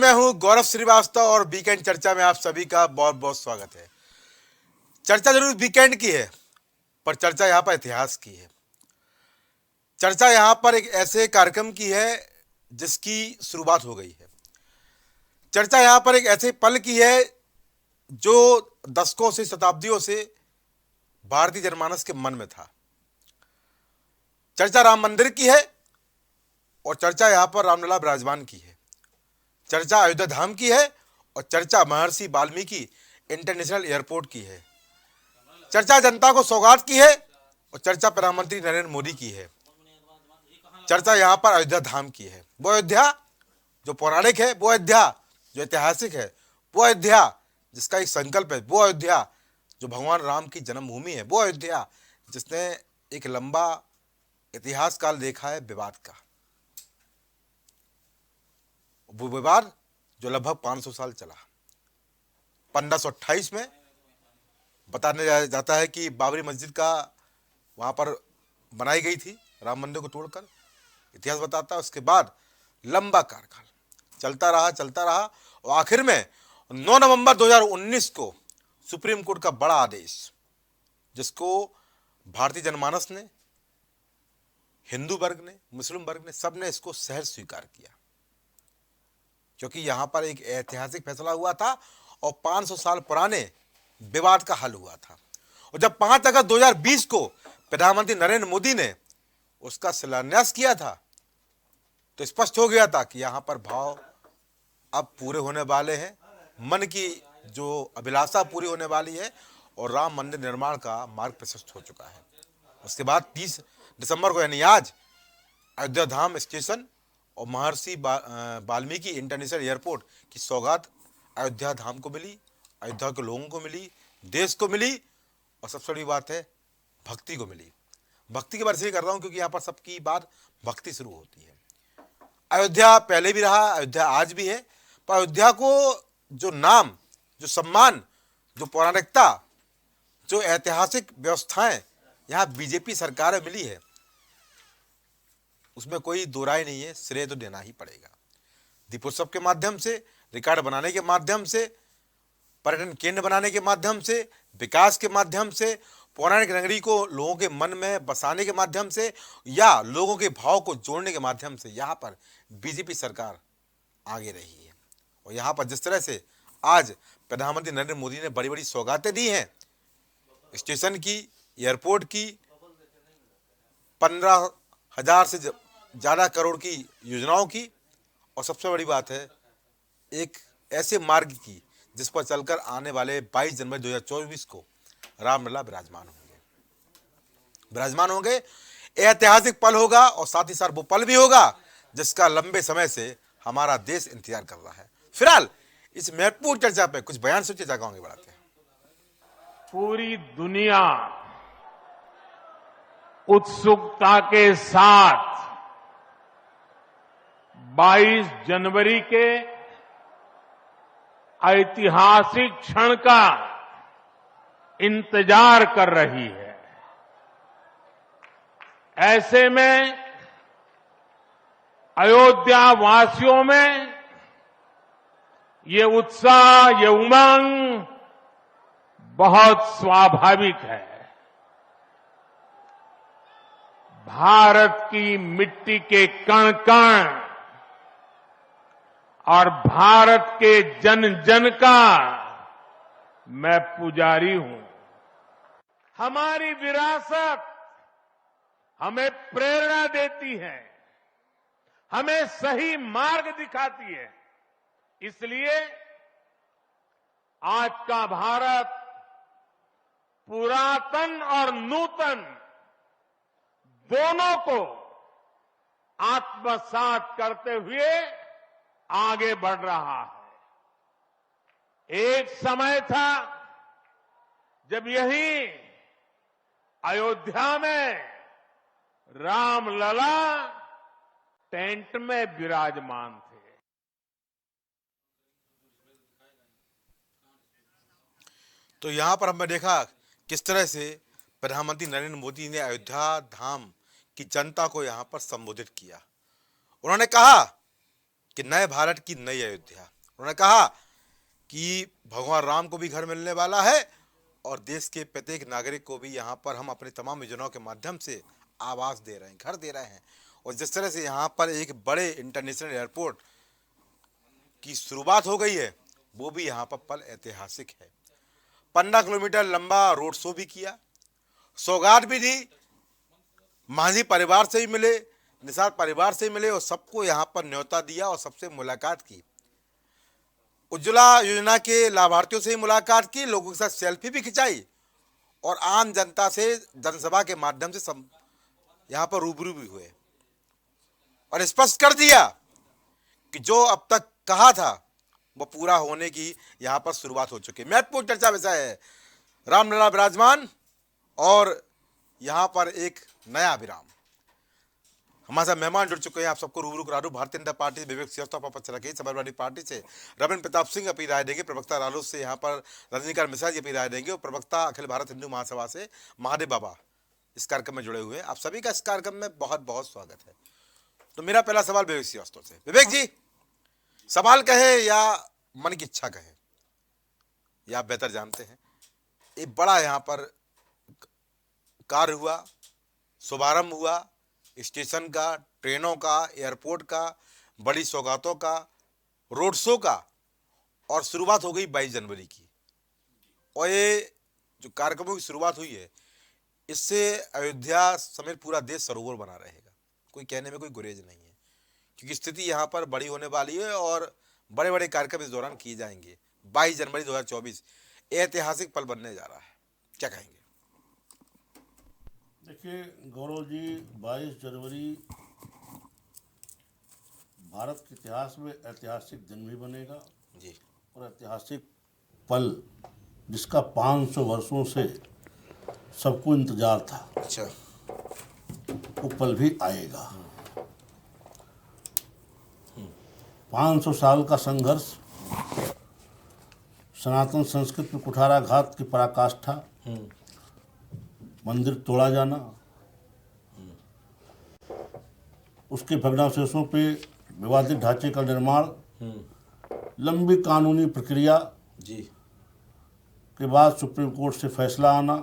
मैं हूं गौरव श्रीवास्तव और वीकेंड चर्चा में आप सभी का बहुत बहुत स्वागत है। चर्चा जरूर वीकेंड की है, पर चर्चा यहाँ पर इतिहास की है। चर्चा यहाँ पर एक ऐसे कार्यक्रम की है जिसकी शुरुआत हो गई है। चर्चा यहाँ पर एक ऐसे पल की है जो दशकों से, शताब्दियों से भारतीय जनमानस के मन में था। चर्चा राम मंदिर की है और चर्चा यहाँ पर रामलला विराजमान की है। चर्चा अयोध्या धाम की है और चर्चा महर्षि वाल्मीकि इंटरनेशनल एयरपोर्ट की है। चर्चा जनता को सौगात की है और चर्चा प्रधानमंत्री नरेंद्र मोदी की है। चर्चा यहाँ पर अयोध्या धाम की है। वो अयोध्या जो पौराणिक है, वो अयोध्या जो ऐतिहासिक है, वो अयोध्या जिसका एक संकल्प है, वो अयोध्या जो भगवान राम की जन्मभूमि है, वो अयोध्या जिसने एक लंबा इतिहास काल देखा है विवाद का। वो विवाद जो लगभग 500 साल चला। 1528 में बताने जाता है कि बाबरी मस्जिद का वहां पर बनाई गई थी, राम मंदिर को तोड़कर, इतिहास बताता है। उसके बाद लंबा कार्यकाल चलता रहा और आखिर में 9 नवंबर 2019 को सुप्रीम कोर्ट का बड़ा आदेश, जिसको भारतीय जनमानस ने, हिंदू वर्ग ने, मुस्लिम वर्ग ने, सबने इसको सहज स्वीकार किया, क्योंकि यहां पर एक ऐतिहासिक फैसला हुआ था और 500 साल पुराने विवाद का हल हुआ था। और जब 5 अगस्त 2020 को प्रधानमंत्री नरेंद्र मोदी ने उसका शिलान्यास किया था, तो स्पष्ट हो गया था कि यहां पर भाव अब पूरे होने वाले हैं, मन की जो अभिलाषा पूरी होने वाली है और राम मंदिर निर्माण का मार्ग प्रशस्त हो चुका है। उसके बाद 30 दिसंबर को, यानी आज, अयोध्या धाम स्टेशन और महर्षि वाल्मीकि इंटरनेशनल एयरपोर्ट की सौगात अयोध्या धाम को मिली, अयोध्या के लोगों को मिली, देश को मिली और सबसे बड़ी बात है भक्ति को मिली। भक्ति की बात इसलिए कर रहा हूं क्योंकि यहाँ पर सबकी बात भक्ति शुरू होती है। अयोध्या पहले भी रहा, अयोध्या आज भी है, पर अयोध्या को जो नाम, जो सम्मान, जो पौराणिकता, जो ऐतिहासिक व्यवस्थाएं यहाँ बीजेपी सरकार में मिली है, उसमें कोई दो राय नहीं है, श्रेय तो देना ही पड़ेगा। दीपोत्सव के माध्यम से, रिकॉर्ड बनाने के माध्यम से, पर्यटन केंद्र बनाने के माध्यम से, विकास के माध्यम से, पौराणिक नगरी को लोगों के मन में बसाने के माध्यम से या लोगों के भाव को जोड़ने के माध्यम से यहाँ पर बीजेपी सरकार आगे रही है। और यहाँ पर जिस तरह से आज प्रधानमंत्री नरेंद्र मोदी ने बड़ी बड़ी सौगातें दी हैं, स्टेशन की, एयरपोर्ट की, 15,000 से ज़्यादा करोड़ की योजनाओं की, और सबसे बड़ी बात है एक ऐसे मार्ग की जिस पर चलकर आने वाले 22 जनवरी 2024 को रामलला विराजमान होंगे। ऐतिहासिक पल होगा और साथ ही साथ वो पल भी होगा जिसका लंबे समय से हमारा देश इंतजार कर रहा है। फिलहाल इस महत्वपूर्ण चर्चा पे कुछ बयान से चर्चा को आगे बढ़ाते हैं। पूरी दुनिया उत्सुकता के साथ 22 जनवरी के ऐतिहासिक क्षण का इंतजार कर रही है। ऐसे में अयोध्या वासियों में ये उत्साह, ये उमंग बहुत स्वाभाविक है। भारत की मिट्टी के कण कण और भारत के जन जन का मैं पुजारी हूं। हमारी विरासत हमें प्रेरणा देती है, हमें सही मार्ग दिखाती है। इसलिए आज का भारत पुरातन और नूतन दोनों को आत्मसात करते हुए आगे बढ़ रहा है। एक समय था जब यही अयोध्या में रामलला टेंट में विराजमान थे। तो यहां पर हमने देखा किस तरह से प्रधानमंत्री नरेंद्र मोदी ने अयोध्या धाम की जनता को यहां पर संबोधित किया। उन्होंने कहा कि नए भारत की नई अयोध्या। उन्होंने कहा कि भगवान राम को भी घर मिलने वाला है और देश के प्रत्येक नागरिक को भी यहाँ पर हम अपने तमाम योजनाओं के माध्यम से आवास दे रहे हैं, घर दे रहे हैं। और जिस तरह से यहाँ पर एक बड़े इंटरनेशनल एयरपोर्ट की शुरुआत हो गई है, वो भी यहाँ पर पल ऐतिहासिक है। 15 किलोमीटर लंबा रोड शो भी किया, सौगात भी दी, मांझी परिवार से ही मिले, निसार परिवार से ही मिले और सबको यहाँ पर न्योता दिया और सबसे मुलाकात की। उज्ज्वला योजना के लाभार्थियों से ही मुलाकात की, लोगों के साथ सेल्फी भी खिंचाई और आम जनता से जनसभा के माध्यम से सब यहाँ पर रूबरू भी हुए और स्पष्ट कर दिया कि जो अब तक कहा था वो पूरा होने की यहाँ पर शुरुआत हो चुकी है। महत्वपूर्ण चर्चा विषय है रामलला विराजमान और यहाँ पर एक नया विराम। हमारे साथ मेहमान जुड़ चुके हैं, आप सबको रूबरू करा दूं। भारतीय जनता पार्टी से विवेक श्रीवास्तव पक्ष रखे, समाजवादी पार्टी से रविंद्र प्रताप सिंह अपनी राय देंगे, प्रवक्ता रालोद से यहाँ पर रजनीकांत मिश्रा जी अपनी राय देंगे और प्रवक्ता अखिल भारत हिंदू महासभा से महादेव बाबा इस कार्यक्रम में जुड़े हुए हैं। आप सभी का इस कार्यक्रम में बहुत बहुत स्वागत है। तो मेरा पहला सवाल विवेक श्रीवास्तव से। विवेक जी, सवाल कहे या मन की इच्छा कहे, या आप बेहतर जानते हैं, एक बड़ा यहाँ पर कार्य हुआ, शुभारंभ हुआ स्टेशन का, ट्रेनों का, एयरपोर्ट का, बड़ी सौगातों का, रोड शो का, और शुरुआत हो गई 22 जनवरी की। और ये जो कार्यक्रमों की शुरुआत हुई है, इससे अयोध्या समेत पूरा देश सरोवर बना रहेगा, कोई कहने में कोई गुरेज नहीं है, क्योंकि स्थिति यहाँ पर बड़ी होने वाली है और बड़े बड़े कार्यक्रम इस दौरान किए जाएंगे। 22 जनवरी 2024 ऐतिहासिक पल बनने जा रहा है, क्या कहेंगे? देखिए गौरव जी, 22 जनवरी भारत के इतिहास में ऐतिहासिक दिन भी बनेगा जी, और ऐतिहासिक पल जिसका 500 वर्षों से सबको इंतजार था, अच्छा, वो पल भी आएगा। 500 साल का संघर्ष, सनातन संस्कृति में कुठाराघात की पराकाष्ठा, मंदिर तोड़ा जाना, उसके भग्नावशेषों पे विवादित ढांचे का निर्माण, लंबी कानूनी प्रक्रिया जी, के बाद सुप्रीम कोर्ट से फैसला आना,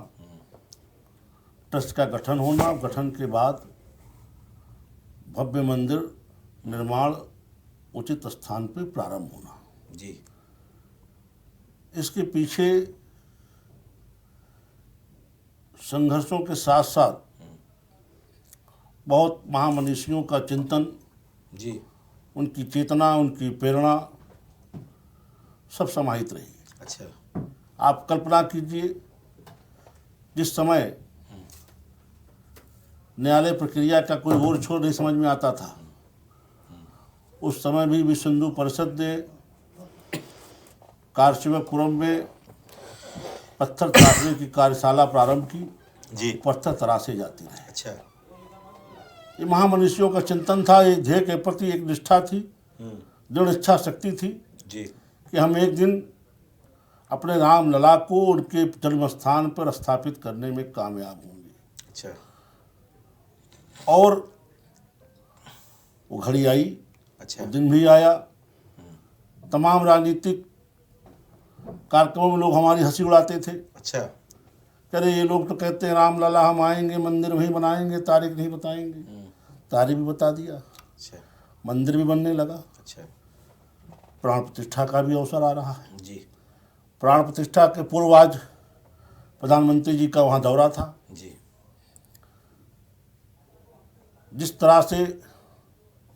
ट्रस्ट का गठन होना, गठन के बाद भव्य मंदिर निर्माण उचित स्थान पे प्रारंभ होना। जी, इसके पीछे संघर्षों के साथ साथ बहुत महामनीषियों का चिंतन, जी, उनकी चेतना, उनकी प्रेरणा सब समाहित रही। अच्छा, आप कल्पना कीजिए, जिस समय न्यायालय प्रक्रिया का कोई ओर छोर नहीं समझ में आता था, उस समय भी विश्व हिंदू परिषद ने कारसेवकपुरम में पत्थर तराशने की कार्यशाला प्रारंभ की। जी, पत्थर तराशे जाते रहे। अच्छा, ये महामनीषियों का चिंतन था, ये ध्येय के प्रति एक निष्ठा थी, दृढ़ इच्छा शक्ति थी जी, कि हम एक दिन अपने रामलला को उनके जन्म स्थान पर स्थापित करने में कामयाब होंगे। अच्छा, और वो घड़ी आई, अच्छा, वो दिन भी आया। तमाम राजनीतिक कार्यक्रमों में लोग हमारी हंसी उड़ाते थे, अच्छा, अरे ये लोग तो कहते हैं रामलला हम आएंगे, मंदिर वहीं बनाएंगे, तारीख नहीं बताएंगे। तारीख भी बता दिया, अच्छा, मंदिर भी बनने लगा, अच्छा, प्राण प्रतिष्ठा का भी अवसर आ रहा है। जी, प्राण प्रतिष्ठा के पूर्व आज प्रधानमंत्री जी का वहाँ दौरा था। जी, जिस तरह से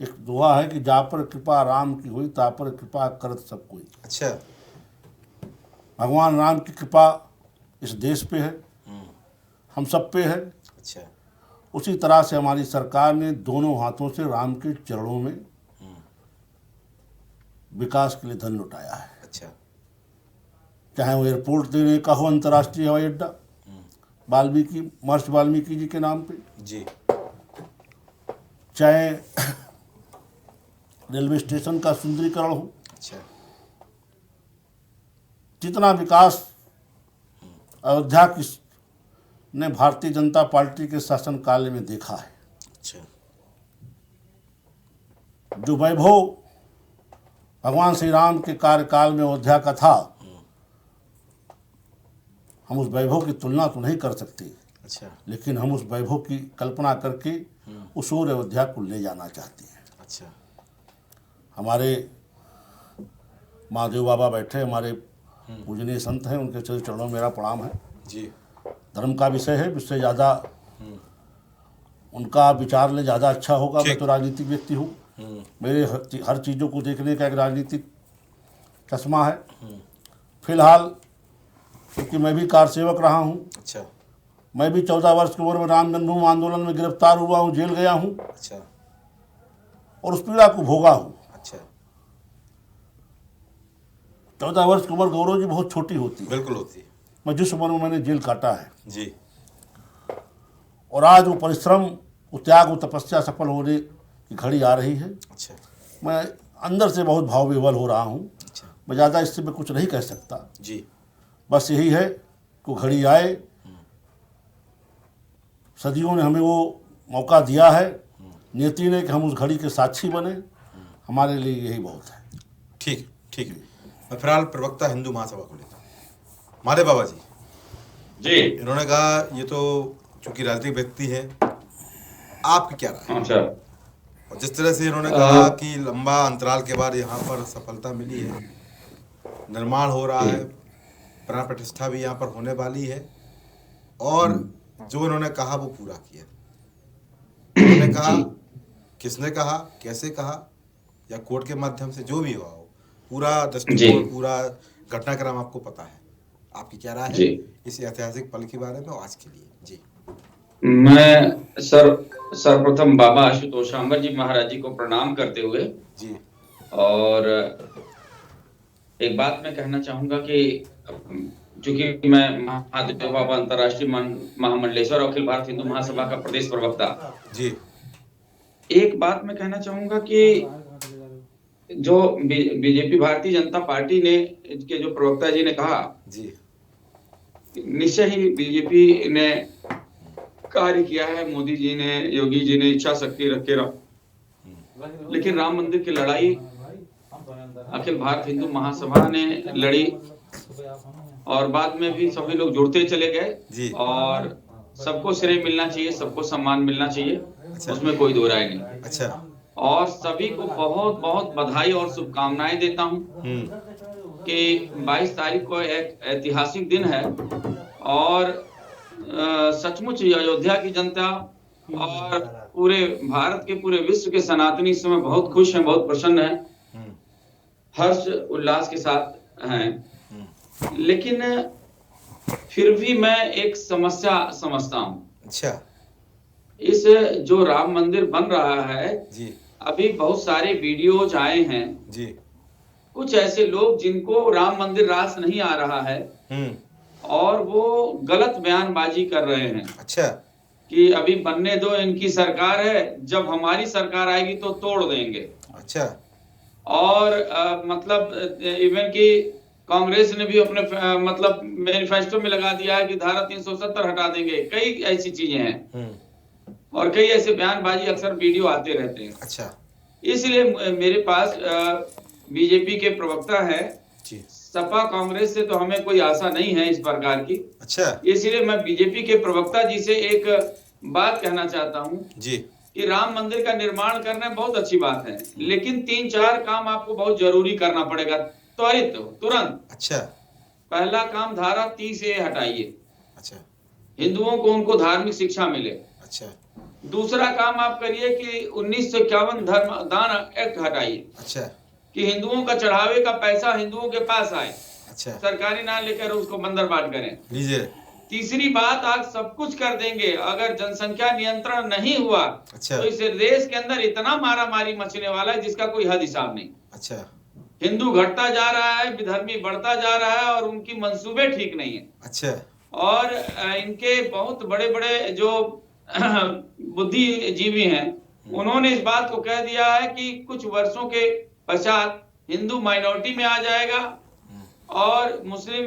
एक दुआ है कि जा पर कृपा राम की हुई, ता पर कृपा करत सब कोई। अच्छा, भगवान राम की कृपा इस देश पे है, हम सब पे है। अच्छा, उसी तरह से हमारी सरकार ने दोनों हाथों से राम के चरणों में विकास के लिए धन लुटाया है। अच्छा, चाहे वो एयरपोर्ट देने का हो, अंतर्राष्ट्रीय हवाई अड्डा वाल्मीकि, महर्षि वाल्मीकि जी के नाम पे, जी, चाहे रेलवे स्टेशन का सुंदरीकरण हो, अच्छा, जितना विकास अयोध्या की ने भारतीय जनता पार्टी के शासनकाल में देखा है, अच्छा, जो वैभव भगवान श्री राम के कार्यकाल में अयोध्या का था, हम उस वैभव की तुलना तो नहीं कर सकते, अच्छा लेकिन हम उस वैभव की कल्पना करके उस ओर अयोध्या को ले जाना चाहते हैं। अच्छा हमारे महादेव बाबा बैठे, हमारे पूजनीय संत हैं, उनके चरणों में मेरा प्रणाम है। जी धर्म का विषय है, इससे ज़्यादा उनका विचार ले ज़्यादा अच्छा होगा। मैं तो राजनीतिक व्यक्ति हूँ, मेरे हर चीज़ों को देखने का एक राजनीतिक चश्मा है। फिलहाल क्योंकि मैं भी कार सेवक रहा हूँ, अच्छा मैं भी 14 वर्ष की उम्र में राम जन्मभूमि आंदोलन में गिरफ्तार हुआ हूँ, जेल गया हूँ अच्छा और उस पीड़ा को भोगा हूँ। अच्छा 14 वर्ष की उम्र गौरव जी बहुत छोटी होती है। बिल्कुल होती है। मैं जिस उम्र में मैंने जेल काटा है, जी और आज वो परिश्रम, वो त्याग, वो तपस्या सफल होने की घड़ी आ रही है। अच्छा मैं अंदर से बहुत भाव विह्वल हो रहा हूँ। अच्छा मैं ज़्यादा इससे मैं कुछ नहीं कह सकता, जी बस यही है कि वो घड़ी आए। सदियों ने हमें वो मौका दिया है, नियति ने, कि हम उस घड़ी के साक्षी बने। हमारे लिए यही बहुत है। ठीक ठीक है। मैं फिलहाल प्रवक्ता हिंदू महासभा को लेता हूँ। मारे बाबा जी जी इन्होंने कहा, ये तो चूंकि राजनीतिक व्यक्ति है, आपकी क्या राय है? अच्छा और जिस तरह से इन्होंने कहा कि लंबा अंतराल के बाद यहाँ पर सफलता मिली है, निर्माण हो रहा है, प्राण प्रतिष्ठा भी यहाँ पर होने वाली है, और जो इन्होंने कहा वो पूरा किया। इन्होंने कहा, किसने कहा, कैसे कहा, या कोर्ट के माध्यम से, जो भी हुआ हो, पूरा दृष्टिकोण, पूरा घटनाक्रम आपको पता है। आपकी क्या राय है इस ऐतिहासिक पल के बारे में और आज के लिए? जी मैं सर्वप्रथम बाबा आशुतोषांबर जी महाराज जी को प्रणाम करते हुए जी और एक बात मैं कहना चाहूंगा कि चूंकि मैं महादेव बाबा अंतर्राष्ट्रीय महामंडलेश्वर अखिल भारत हिंदू महासभा का प्रदेश प्रवक्ता, जी एक बात मैं कहना चाहूंगा कि जो बीजेपी भारतीय जनता पार्टी ने के जो प्रवक्ता जी ने कहा, जी निश्चय ही बीजेपी ने कार्य किया है। मोदी जी ने, योगी जी ने इच्छा शक्ति रख के लेकिन राम मंदिर की लड़ाई अखिल भारत हिंदू महासभा ने लड़ी और बाद में भी सभी लोग जुड़ते चले गए और सबको श्रेय मिलना चाहिए, सबको सम्मान मिलना चाहिए, उसमें कोई दो राय नहीं। अच्छा और सभी को बहुत बहुत बधाई और शुभकामनाएं देता हूं कि 22 तारीख को एक ऐतिहासिक दिन है और सचमुच अयोध्या की जनता और पूरे भारत के, पूरे विश्व के सनातनी इस समय बहुत खुश हैं, बहुत प्रसन्न हैं, हर्ष उल्लास के साथ हैं। लेकिन फिर भी मैं एक समस्या समझता हूं। अच्छा इस जो राम मंदिर बन रहा है जी, अभी बहुत सारे वीडियोज आए हैं जी, कुछ ऐसे लोग जिनको राम मंदिर रास नहीं आ रहा है और वो गलत बयानबाजी कर रहे हैं। अच्छा कि अभी बनने दो, इनकी सरकार है, जब हमारी सरकार आएगी तो तोड़ देंगे। अच्छा और मतलब इवन कि कांग्रेस ने भी अपने मतलब मैनिफेस्टो में लगा दिया है कि धारा 370 हटा देंगे। कई ऐसी चीजें हैं और कई ऐसे बयानबाजी अक्सर वीडियो आते रहते हैं। अच्छा इसलिए मेरे पास बीजेपी के प्रवक्ता है, सपा कांग्रेस से तो हमें कोई आशा नहीं है इस प्रकार की। अच्छा इसलिए मैं बीजेपी के प्रवक्ता जी से एक बात कहना चाहता हूँ जी कि राम मंदिर का निर्माण करना बहुत अच्छी बात है, लेकिन 3-4 काम आपको बहुत जरूरी करना पड़ेगा, त्वरित, तुरंत। अच्छा पहला काम, धारा 30A हटाइए। अच्छा हिंदुओं को उनको धार्मिक शिक्षा मिले। अच्छा दूसरा काम आप करिए कि 1951 धर्म दान एक्ट हटाइए। अच्छा कि हिंदुओं का चढ़ावे का पैसा हिंदुओं के पास आए। अच्छा सरकारी ना लेकर उसको बंदर बाट करें। लीजिए। तीसरी बात, आज सब कुछ कर देंगे, अगर जनसंख्या नियंत्रण नहीं हुआ अच्छा। तो इस देश के अंदर इतना मारा मारी मचने वाला है जिसका कोई हद हिसाब नहीं। अच्छा। हिंदू घटता जा रहा है, विधर्मी बढ़ता जा रहा है और उनकी मंसूबे ठीक नहीं है। अच्छा। और इनके बहुत बड़े बड़े जो बुद्धिजीवी हैं, उन्होंने इस बात को कह दिया है कि कुछ वर्षों के पश्चात हिंदू माइनॉरिटी में आ जाएगा और मुस्लिम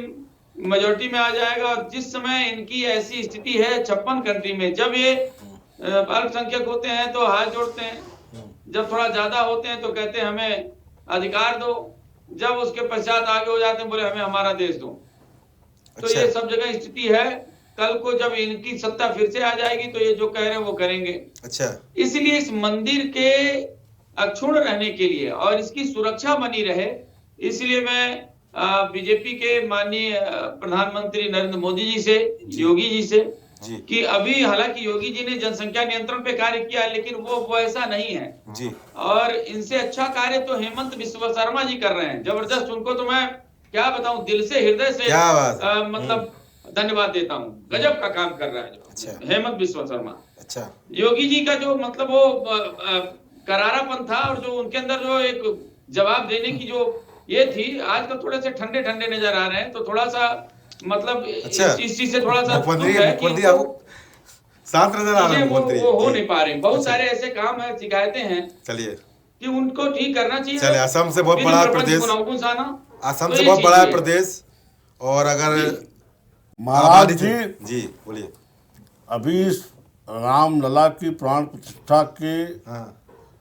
मेजोरिटी में आ जाएगा। और जिस समय इनकी ऐसी स्थिति है 56 कंट्री में, जब ये अल्पसंख्यक होते हैं तो हाथ जोड़ते हैं, जब थोड़ा ज्यादा होते हैं तो कहते हैं हमें अधिकार दो, जब उसके पश्चात आगे हो जाते हैं बोले हमें हमारा देश दो। तो अच्छा। ये सब जगह स्थिति है। कल को जब इनकी सत्ता फिर से आ जाएगी तो ये जो कह रहे हैं वो करेंगे। अच्छा। इसलिए इस मंदिर के अक्षुण्ण रहने के लिए और इसकी सुरक्षा बनी रहे, इसलिए मैं बीजेपी के माननीय प्रधानमंत्री नरेंद्र मोदी जी से, योगी जी से जी कि अभी हालांकि योगी जी ने जनसंख्या नियंत्रण पे कार्य किया, लेकिन वो ऐसा नहीं है जी। और इनसे अच्छा कार्य तो हेमंत बिस्वा शर्मा जी कर रहे हैं। जबरदस्त, उनको तो मैं क्या बताऊं, दिल से हृदय से क्या बात है। मतलब धन्यवाद देता हूं। गजब का काम कर रहा है जो अच्छा। हेमंत बिस्वा शर्मा। अच्छा। योगी जी का जो मतलब वो करारापन था और जो उनके अंदर जो एक जवाब देने की जो ये थी, आज कल थोड़े से ठंडे ठंडे नजर आ रहे हैं। तो थोड़ा सा मतलब अच्छा। इस चीज से थोड़ा सा मुख्यमंत्री दुख है कि मुख्यमंत्री आपको शांत नजर आ रहे हैं मुख्यमंत्री। वो हो जी। नहीं पा रहे। बहुत अच्छा। सारे ऐसे काम है, शिकायतें हैं चलिए, कि उनको ठीक करना चाहिए। चले, असम से बहुत बड़ा प्रदेश, असम से बहुत बड़ा है प्रदेश। और अगर महाराज जी, जी बोलिए। अभी इस रामलला की प्राण प्रतिष्ठा के हाँ।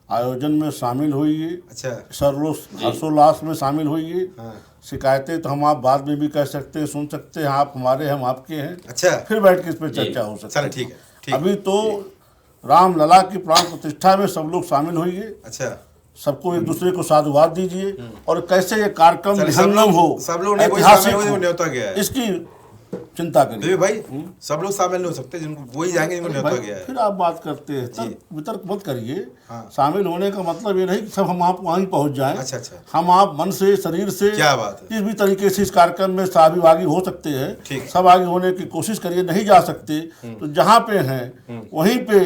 आयोजन में शामिल हुई, अच्छा। हर्षोल्लास में शामिल हुई। हाँ। शिकायतें तो हम आप बाद में भी कह सकते हैं, सुन सकते हैं, आप हमारे हम आपके हैं। अच्छा। फिर बैठ के इस पर चर्चा हो सकती चलो ठीक है, ठीक। अभी तो रामलला की प्राण प्रतिष्ठा में सब लोग शामिल होइए। अच्छा। सबको एक दूसरे को साधुवाद दीजिए और कैसे ये कार्यक्रम चलिए, निहंगम हो, सब लोग नहीं, कोई ऐतिहासिक शामिल हो, हो, न्योता गया है। इसकी चिंता करिए भाई। सब लोग शामिल नहीं हो सकते, जिनको वही जाएंगे जिनको न्योता गया है। फिर आप बात करते हैं, तर्क वितर्क मत करिए। हाँ। शामिल होने का मतलब ये नहीं कि सब हम आप वहीं पहुंच जाएं। अच्छा अच्छा। हम आप मन से, शरीर से, क्या बात है। किस भी तरीके से इस कार्यक्रम में सहभागी हो सकते हैं। ठीक। सब आगे होने की कोशिश करिए। नहीं जा सकते तो जहाँ पे हैं वहीं पे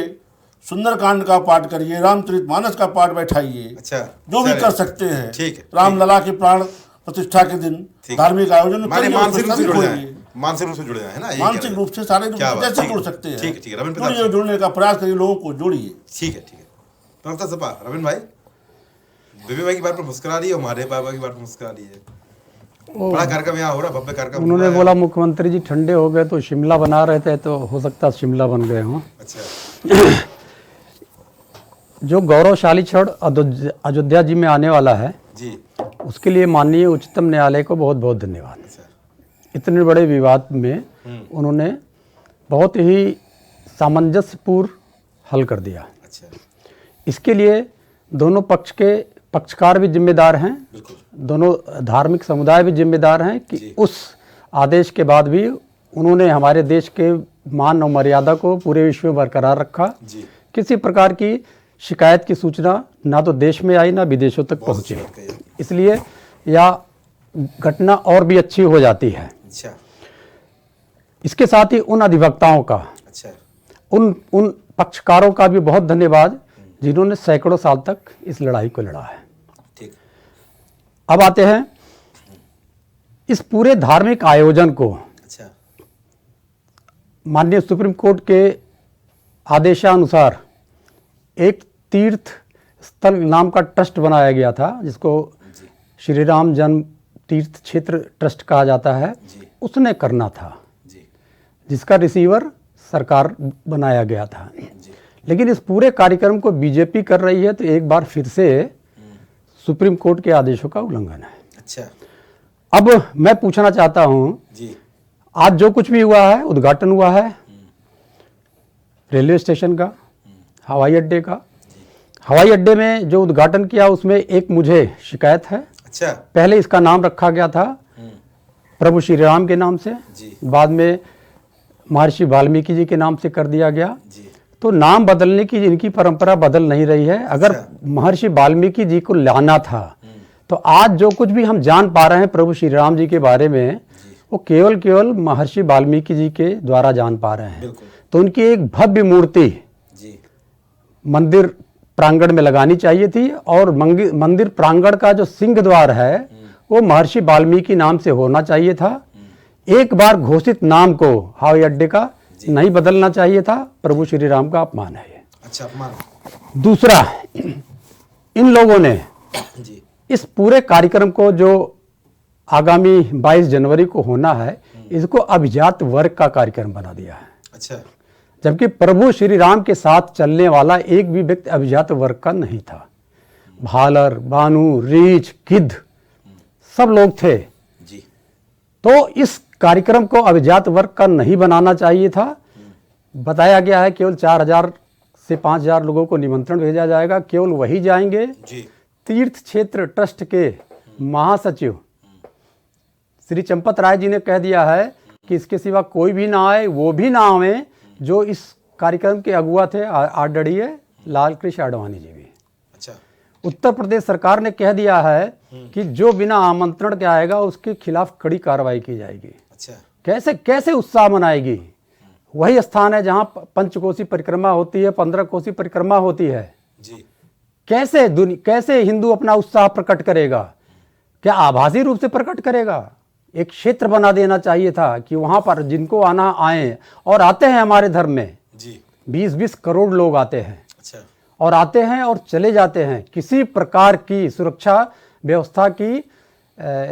सुंदरकांड का पाठ करिए, रामचरितमानस का पाठ बैठाइए। अच्छा। जो भी कर सकते हैं। ठीक है। रामलला की प्राण प्रतिष्ठा के दिन धार्मिक आयोजन मानसिक रूप से जुड़ जाए, मानसिक रूप से जुड़ जाए, है ना, मानसिक रूप से सारे रूप से कैसे जुड़ सकते हैं। ठीक है, ठीक है। रविंद्र प्रताप, जुड़ने का प्रयास करिए, लोगों को जोड़िए। ठीक है, ठीक है। प्रवक्ता सपा रविंद्र भाई, बेबी भाई की बात पर मुस्कुरा रही है, हमारे बाबा की बात पर मुस्कुरा रही है। बड़ा कार्यक्रम यहाँ हो रहा, भव्य कार्यक्रम। उन्होंने बोला मुख्यमंत्री जी ठंडे हो गए तो शिमला बना रहे थे, तो हो सकता है शिमला बन गए हों। अच्छा। जो गौरवशाली क्षण अयोध्या जी में आने वाला है जी, उसके लिए माननीय उच्चतम न्यायालय को बहुत बहुत धन्यवाद। अच्छा। इतने बड़े विवाद में उन्होंने बहुत ही सामंजस्यपूर्ण हल कर दिया। अच्छा। इसके लिए दोनों पक्ष के पक्षकार भी जिम्मेदार हैं, दोनों धार्मिक समुदाय भी जिम्मेदार हैं कि उस आदेश के बाद भी उन्होंने हमारे देश के मान और मर्यादा को पूरे विश्व में बरकरार रखा। जी। किसी प्रकार की शिकायत की सूचना ना तो देश में आई ना विदेशों तक पहुंची, इसलिए यह घटना और भी अच्छी हो जाती है। अच्छा। इसके साथ ही उन अधिवक्ताओं का, अच्छा, उन पक्षकारों का भी बहुत धन्यवाद जिन्होंने सैकड़ों साल तक इस लड़ाई को लड़ा है। ठीक। अब आते हैं इस पूरे धार्मिक आयोजन को अच्छा। माननीय सुप्रीम कोर्ट के आदेशानुसार एक तीर्थ स्थल नाम का ट्रस्ट बनाया गया था, जिसको श्री राम जन्म तीर्थ क्षेत्र ट्रस्ट कहा जाता है। उसने करना था, जिसका रिसीवर सरकार बनाया गया था। लेकिन इस पूरे कार्यक्रम को बीजेपी कर रही है, तो एक बार फिर से सुप्रीम कोर्ट के आदेशों का उल्लंघन है। अच्छा। अब मैं पूछना चाहता हूं, आज जो कुछ भी हुआ है, उद्घाटन हुआ है रेलवे स्टेशन का, हवाई अड्डे का। हवाई अड्डे में जो उद्घाटन किया उसमें एक मुझे शिकायत है। अच्छा। पहले इसका नाम रखा गया था प्रभु श्री राम के नाम से, बाद में महर्षि वाल्मीकि जी के नाम से कर दिया गया। तो नाम बदलने की इनकी परंपरा बदल नहीं रही है। अगर महर्षि वाल्मीकि जी को लाना था तो आज जो कुछ भी हम जान पा रहे हैं प्रभु श्री राम जी के बारे में, वो केवल महर्षि वाल्मीकि जी के द्वारा जान पा रहे हैं। तो उनकी एक भव्य मूर्ति मंदिर प्रांगण में लगानी चाहिए थी, और मंदिर प्रांगण का जो सिंह द्वार है वो महर्षि वाल्मीकि नाम से होना चाहिए था। एक बार घोषित नाम को हवाई अड्डे का नहीं बदलना चाहिए था। प्रभु श्री राम का अपमान है ये। अच्छा, अपमान। दूसरा, इन लोगों ने इस पूरे कार्यक्रम को जो आगामी 22 जनवरी को होना है, इसको अभिजात वर्ग का कार्यक्रम बना दिया है। अच्छा। जबकि प्रभु श्री राम के साथ चलने वाला एक भी व्यक्ति अभिजात वर्ग का नहीं था। भालर, बानू, रीछ, गिद्ध सब लोग थे। जी। तो इस कार्यक्रम को अभिजात वर्ग का नहीं बनाना चाहिए था। बताया गया है केवल 4000 से 5000 लोगों को निमंत्रण भेजा जाएगा, केवल वही जाएंगे। जी। तीर्थ क्षेत्र ट्रस्ट के महासचिव श्री चंपत राय जी ने कह दिया है कि इसके सिवा कोई भी ना आए, वो भी ना आए जो इस कार्यक्रम के अगुआ थे आदरणीय लाल कृष्ण आडवाणी जी भी। अच्छा। उत्तर प्रदेश सरकार ने कह दिया है कि जो बिना आमंत्रण के आएगा उसके खिलाफ कड़ी कार्रवाई की जाएगी। अच्छा। कैसे कैसे उत्साह मनाएगी? वही स्थान है जहां पंचकोसी परिक्रमा होती है, 15 कोसी परिक्रमा होती है। जी। कैसे हिंदू अपना उत्साह प्रकट करेगा? क्या आभासी रूप से प्रकट करेगा? एक क्षेत्र बना देना चाहिए था कि वहां पर जिनको आना आए, और आते हैं हमारे धर्म में जी। 20-20 करोड़ लोग आते हैं। अच्छा। और आते हैं और चले जाते हैं। किसी प्रकार की सुरक्षा व्यवस्था की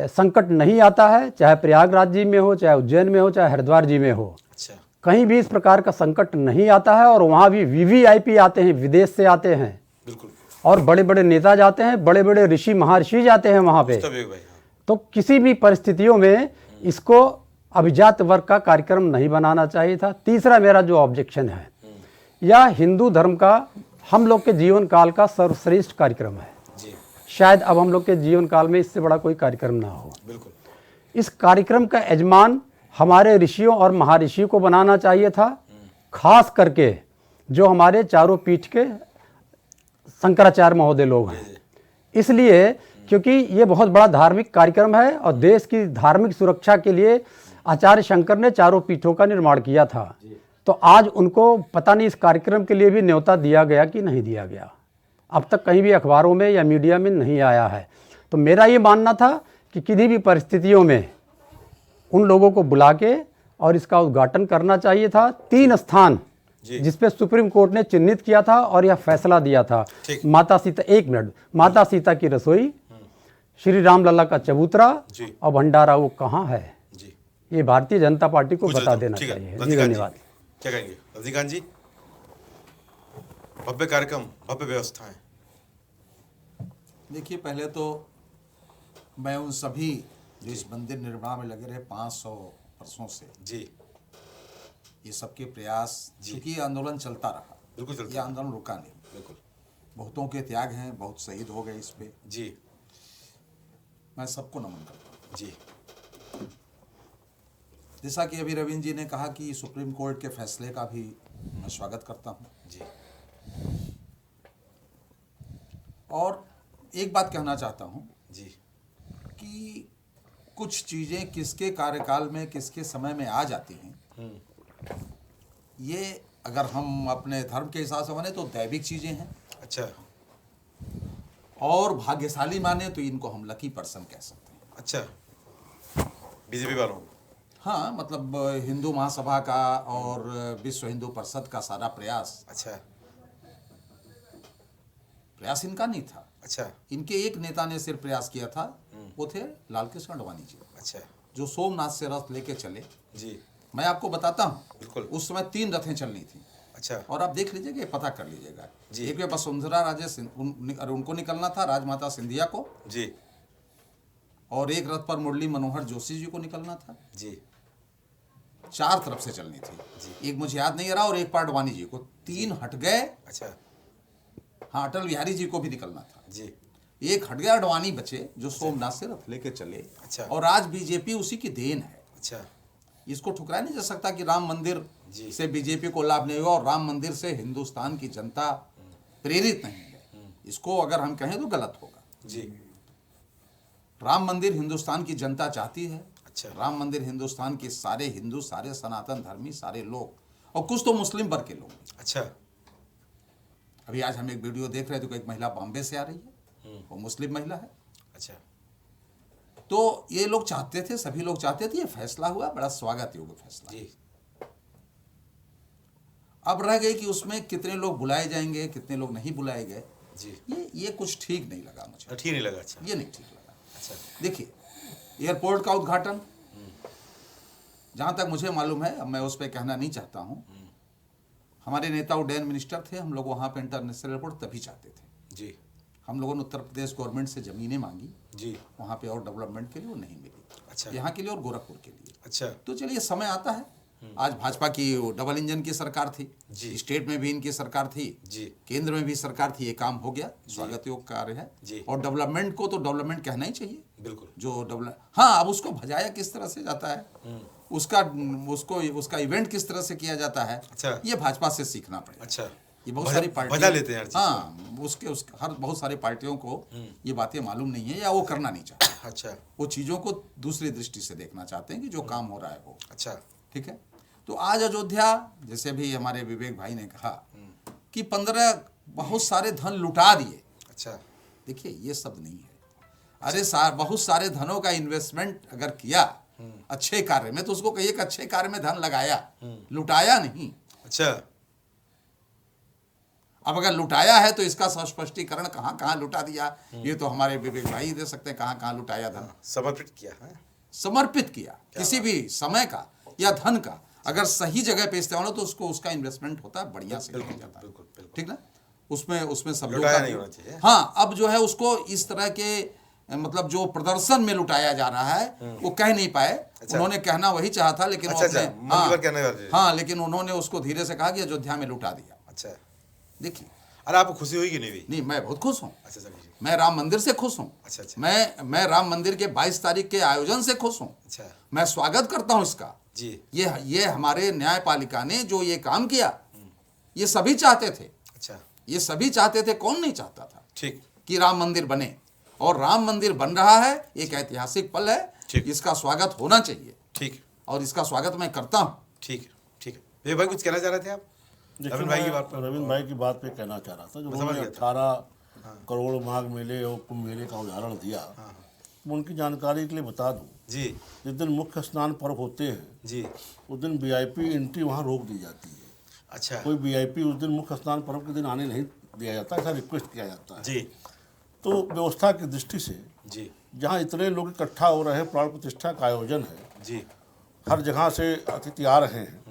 संकट नहीं आता है, चाहे प्रयागराज जी में हो, चाहे उज्जैन में हो, चाहे हरिद्वार जी में हो। अच्छा। कहीं भी इस प्रकार का संकट नहीं आता है। और वहाँ भी वीवीआईपी आते हैं, विदेश से आते हैं। बिल्कुल। और बड़े बड़े नेता जाते हैं, बड़े बड़े ऋषि महर्षि जाते हैं वहाँ पे। तो किसी भी परिस्थितियों में इसको अभिजात वर्ग का कार्यक्रम नहीं बनाना चाहिए था। तीसरा मेरा जो ऑब्जेक्शन है, यह हिंदू धर्म का हम लोग के जीवन काल का सर्वश्रेष्ठ कार्यक्रम है। जी। शायद अब हम लोग के जीवन काल में इससे बड़ा कोई कार्यक्रम ना हो। बिल्कुल। इस कार्यक्रम का यजमान हमारे ऋषियों और महर्षियों को बनाना चाहिए था, खास करके जो हमारे चारों पीठ के शंकराचार्य महोदय लोग हैं। इसलिए क्योंकि ये बहुत बड़ा धार्मिक कार्यक्रम है और देश की धार्मिक सुरक्षा के लिए आचार्य शंकर ने चारों पीठों का निर्माण किया था। तो आज उनको पता नहीं इस कार्यक्रम के लिए भी न्योता दिया गया कि नहीं दिया गया। अब तक कहीं भी अखबारों में या मीडिया में नहीं आया है। तो मेरा ये मानना था कि किसी भी परिस्थितियों में उन लोगों को बुला के और इसका उद्घाटन करना चाहिए था। 3 स्थान जिसपे सुप्रीम कोर्ट ने चिन्हित किया था और यह फैसला दिया था। माता सीता, 1 मिनट, माता सीता की रसोई, श्री राम लला का चबूतरा और भंडारा वो कहाँ है? ये भारतीय जनता पार्टी को बता देना चाहिए। जी धन्यवाद। क्या कहेंगे रजनीकांत जी? भव्य कार्यक्रम, भव्य व्यवस्थाएं। देखिए, पहले तो मैं उन सभी जो इस मंदिर निर्माण में लगे रहे 500 वर्षों से, जी, ये सबके प्रयास, क्योंकि ये आंदोलन चलता रहा, बिल्कुल चलता, ये आंदोलन रुका नहीं, बिल्कुल, बहुतों के त्याग हैं, बहुत शहीद हो गए इस पे। जी, मैं सबको नमन करता हूँ। जी। जैसा कि अभी रविंद्र जी ने कहा कि सुप्रीम कोर्ट के फैसले का भी मैं स्वागत करता हूँ। जी। और एक बात कहना चाहता हूँ जी, कि कुछ चीज़ें किसके कार्यकाल में, किसके समय में आ जाती हैं, ये अगर हम अपने धर्म के हिसाब से माने तो दैविक चीज़ें हैं। अच्छा। और भाग्यशाली माने तो इनको हम लकी पर्सन कह सकते हैं। अच्छा, बीजेपी वालों? हाँ, मतलब हिंदू महासभा का और विश्व हिंदू परिषद का सारा प्रयास, अच्छा, प्रयास इनका नहीं था। अच्छा। इनके एक नेता ने सिर्फ प्रयास किया था, वो थे लाल कृष्ण आडवाणी जी। अच्छा। जो सोमनाथ से रथ लेके चले। जी। मैं आपको बताता हूँ, बिल्कुल। उस समय 3 रथें चलनी थी। अच्छा। और आप देख लीजिएगा, पता कर लीजिएगा। जी। एक में वसुंधरा राजे उनको निकलना था, राजमाता सिंधिया को। जी। और एक रथ पर मुरली मनोहर जोशी जी को निकलना था। जी। 4 तरफ से चलनी थी। जी। एक मुझे याद नहीं आ रहा, और एक पर आडवाणी जी को। 3 हट गए। अच्छा। हाँ, अटल बिहारी जी को भी निकलना था। जी। एक हट गया, आडवाणी बचे जो सोमनाथ से रथ लेके चले। अच्छा। और आज बीजेपी उसी की देन है। अच्छा। इसको ठुकराया नहीं जा सकता कि राम मंदिर से बीजेपी को लाभ नहीं हुआ और राम मंदिर से हिंदुस्तान की जनता प्रेरित नहीं है। इसको अगर हम कहें तो गलत होगा। जी। राम मंदिर हिंदुस्तान की जनता चाहती है। अच्छा। राम मंदिर हिंदुस्तान के सारे हिंदू, सारे सनातन धर्मी, सारे लोग, और कुछ तो मुस्लिम वर्ग के लोग। अच्छा। अभी आज हम एक वीडियो देख रहे थे, एक महिला बॉम्बे से आ रही है, वो मुस्लिम महिला है। अच्छा। तो ये लोग चाहते थे, सभी लोग चाहते थे, ये फैसला हुआ, बड़ा स्वागत योग्य फैसला। जी। अब रह गई कि उसमें कितने लोग बुलाए जाएंगे, कितने लोग नहीं बुलाए गए। जी। ये कुछ ठीक नहीं लगा मुझे। ठीक नहीं लगा? अच्छा। ये नहीं ठीक लगा। अच्छा। देखिए, एयरपोर्ट का उद्घाटन, जहां तक मुझे मालूम है, अब मैं उस पर कहना नहीं चाहता हूं, हमारे नेता उड्डयन मिनिस्टर थे, हम लोग वहां पे इंटरनेशनल एयरपोर्ट तभी चाहते थे। जी। हम लोगों ने उत्तर प्रदेश गवर्नमेंट से ज़मीनें मांगी, जी, वहाँ पे और डेवलपमेंट के लिए वो नहीं मिली, अच्छा, यहाँ के लिए और गोरखपुर के लिए। अच्छा, तो चलिए समय आता है, आज भाजपा की वो डबल इंजन की सरकार थी, जी। स्टेट में भी इनकी सरकार थी, जी, केंद्र में भी सरकार थी, ये काम हो गया, स्वागत योग कार्य है। जी। और डेवलपमेंट को तो डेवलपमेंट कहना ही चाहिए, बिल्कुल, जो डेवलप, हाँ, अब उसको भजाया किस तरह से जाता है, उसका इवेंट किस तरह से किया जाता है, अच्छा। ये भाजपा से सीखना पड़ेगा। अच्छा, ये बहुत सारी बजा पार्टियां लेते हैं हर चीज़ हाँ, उसके हर बहुत सारी पार्टियों को ये बातें मालूम नहीं है या वो करना नहीं चाहते, अच्छा, वो चीज़ों को दूसरी दृष्टि से देखना चाहते हैं कि जो काम हो रहा है वो अच्छा, ठीक है। तो आज अयोध्या, जैसे भी हमारे विवेक भाई ने कहा कि 15 बहुत सारे धन लुटा दिए, अच्छा, देखिए ये शब्द नहीं है, अरे बहुत सारे धनों का इन्वेस्टमेंट अगर किया अच्छे कार्य में तो उसको कहिए कि अच्छे कार्य में धन लगाया, लुटाया नहीं। अच्छा, अब अगर लुटाया है तो इसका स्पष्टीकरण कहाँ कहाँ लुटा दिया, ये तो हमारे विवेक भाई दे सकते हैं, कहाँ कहाँ लुटाया धन, समर्पित किया है, समर्पित किया किसी भी समय का या धन का, अगर सही जगह पे इस्तेमाल हो तो उसका इन्वेस्टमेंट होता है, बढ़िया से किया जाता है, बिल्कुल, बिल्कुल, ठीक ना। उसमें सब लोग लुटाया नहीं होना चाहिए। हाँ, अब जो है उसको इस तरह के मतलब जो प्रदर्शन में लुटाया जा रहा है वो कह नहीं पाए, उन्होंने कहना वही चाहा था लेकिन अच्छा, अच्छा, मन की बात कहने वाले। हाँ, लेकिन उन्होंने उसको धीरे से कहा कि अयोध्या में लुटा दिया। अच्छा, देखिए, अरे आपको खुशी हुई कि नहीं हुई? नहीं, मैं बहुत खुश हूँ, अच्छा, चलिए, मैं राम मंदिर से खुश हूँ, अच्छा, अच्छा, मैं राम मंदिर के 22 तारीख के आयोजन से खुश हूँ, अच्छा, मैं स्वागत करता हूँ इसका। जी, ये हमारे न्यायपालिका ने जो ये काम किया, ये सभी चाहते थे, अच्छा, ये सभी चाहते थे, कौन नहीं चाहता था ठीक, कि राम मंदिर बने, और राम मंदिर बन रहा है, एक ऐतिहासिक पल है, ठीक। इसका स्वागत होना चाहिए ठीक, और इसका स्वागत मैं करता हूँ। ठीक, ठीक है। भाई कुछ कहना चाह रहे थे आप? देखिए, रविंद्र भाई की बात पर। रविंद्र भाई की बात पे कहना चाह रहा था, जो उन्होंने 18 करोड़ माघ मेले और कुंभ मेले का उदाहरण दिया, मैं उनकी जानकारी के लिए बता दूं, जी, जिस दिन मुख्य स्नान पर्व होते हैं जी, उस दिन वीआईपी एंट्री वहाँ रोक दी जाती है। अच्छा, कोई वीआईपी उस दिन मुख्य स्नान पर्व के दिन आने नहीं दिया जाता, ऐसा रिक्वेस्ट किया जाता है। जी, तो व्यवस्था की दृष्टि से जी, जहाँ इतने लोग इकट्ठा हो रहे हैं, प्राण प्रतिष्ठा का आयोजन है, जी, हर जगह से अतिथि आ रहे हैं,